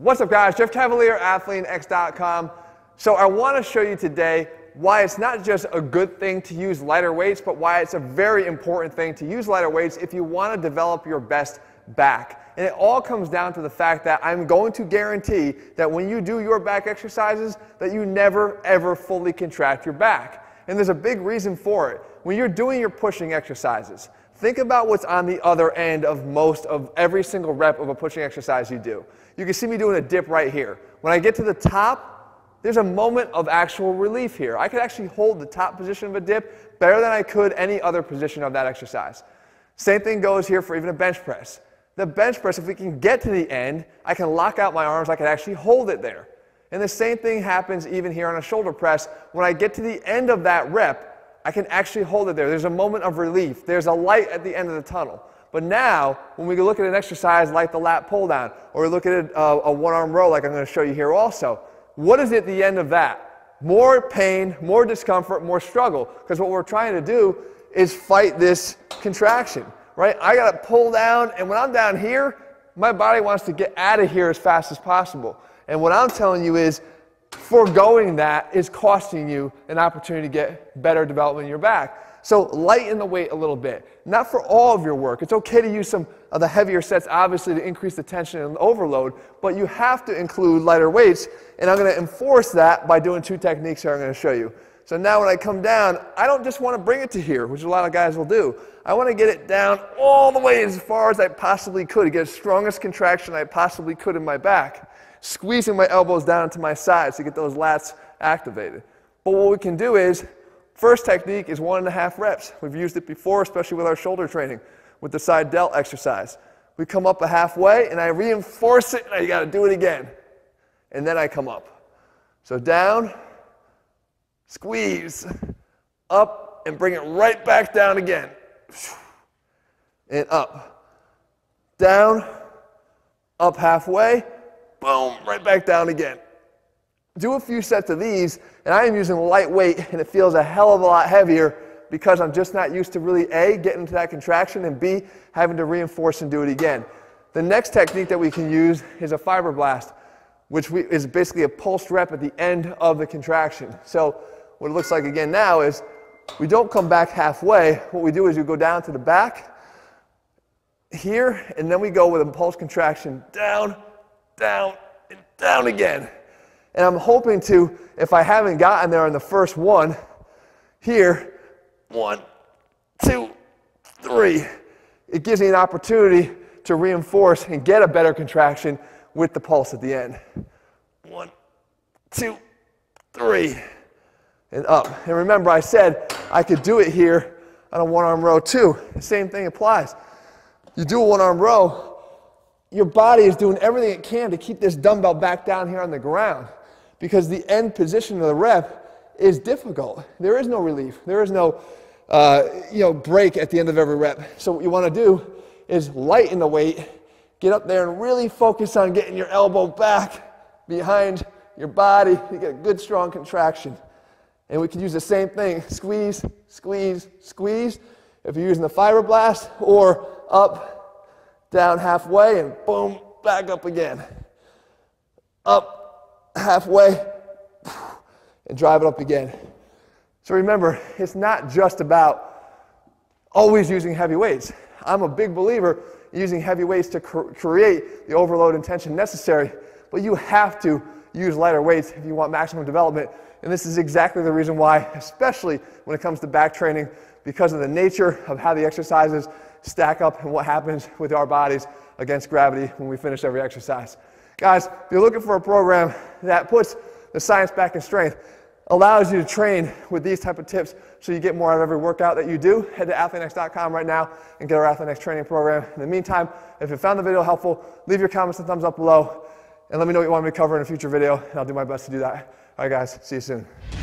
What's up, guys? Jeff Cavalier, ATHLEAN-X.com. So I want to show you today why it's not just a good thing to use lighter weights, but why it's a very important thing to use lighter weights if you want to develop your best back. And it all comes down to the fact that I'm going to guarantee that when you do your back exercises, that you never, ever fully contract your back. And there's a big reason for it. When you're doing your pushing exercises, think about what's on the other end of most of every single rep of a pushing exercise you do. You can see me doing a dip right here. When I get to the top, there's a moment of actual relief here. I could actually hold the top position of a dip better than I could any other position of that exercise. Same thing goes here for even a bench press. The bench press, if we can get to the end, I can lock out my arms, I can actually hold it there. And the same thing happens even here on a shoulder press. When I get to the end of that rep, I can actually hold it there. There's a moment of relief. There's a light at the end of the tunnel. But now, when we look at an exercise like the lat pull down, or we look at a one-arm row like I'm going to show you here also, what is at the end of that? More pain, more discomfort, more struggle. Because what we're trying to do is fight this contraction, right? I got to pull down, and when I'm down here, my body wants to get out of here as fast as possible. And what I'm telling you is, foregoing that is costing you an opportunity to get better development in your back. So lighten the weight a little bit. Not for all of your work. It's okay to use some of the heavier sets, obviously, to increase the tension and overload, but you have to include lighter weights, and I'm going to enforce that by doing two techniques here I'm going to show you. So now when I come down, I don't just want to bring it to here, which a lot of guys will do. I want to get it down all the way as far as I possibly could to get the strongest contraction I possibly could in my back, squeezing my elbows down into my sides to get those lats activated. But what we can do is, first technique is 1.5 reps. We've used it before, especially with our shoulder training, with the side delt exercise. We come up a halfway, and I reinforce it, and I got to do it again. And then I come up. So down, squeeze, up, and bring it right back down again. And up. Down, up halfway, boom, right back down again. Do a few sets of these, and I am using lightweight, and it feels a hell of a lot heavier because I'm just not used to really, A, getting into that contraction, and B, having to reinforce and do it again. The next technique that we can use is a fiber blast, which is basically a pulsed rep at the end of the contraction. So what it looks like again now is we don't come back halfway. What we do is you go down to the back here, and then we go with a pulse contraction down, down, and down again. And I'm hoping to, if I haven't gotten there on the first one, here, 1, 2, 3. It gives me an opportunity to reinforce and get a better contraction with the pulse at the end. 1, 2, 3. And up. And remember, I said I could do it here on a one-arm row too. The same thing applies. You do a one-arm row, your body is doing everything it can to keep this dumbbell back down here on the ground, because the end position of the rep is difficult. There is no relief. There is no break at the end of every rep. So what you want to do is lighten the weight, get up there and really focus on getting your elbow back behind your body. You get a good strong contraction. And we can use the same thing, squeeze, squeeze, squeeze, if you're using the fiber blast, or up, down halfway, and boom, back up again. Up, halfway, and drive it up again. So remember, it's not just about always using heavy weights. I'm a big believer in using heavy weights to create the overload and tension necessary, but you have to use lighter weights if you want maximum development. And this is exactly the reason why, especially when it comes to back training, because of the nature of how the exercises stack up and what happens with our bodies against gravity when we finish every exercise. Guys, if you're looking for a program that puts the science back in strength, allows you to train with these type of tips so you get more out of every workout that you do, head to ATHLEAN-X.com right now and get our ATHLEAN-X training program. In the meantime, if you found the video helpful, leave your comments and thumbs up below, and let me know what you want me to cover in a future video, and I'll do my best to do that. All right, guys, see you soon.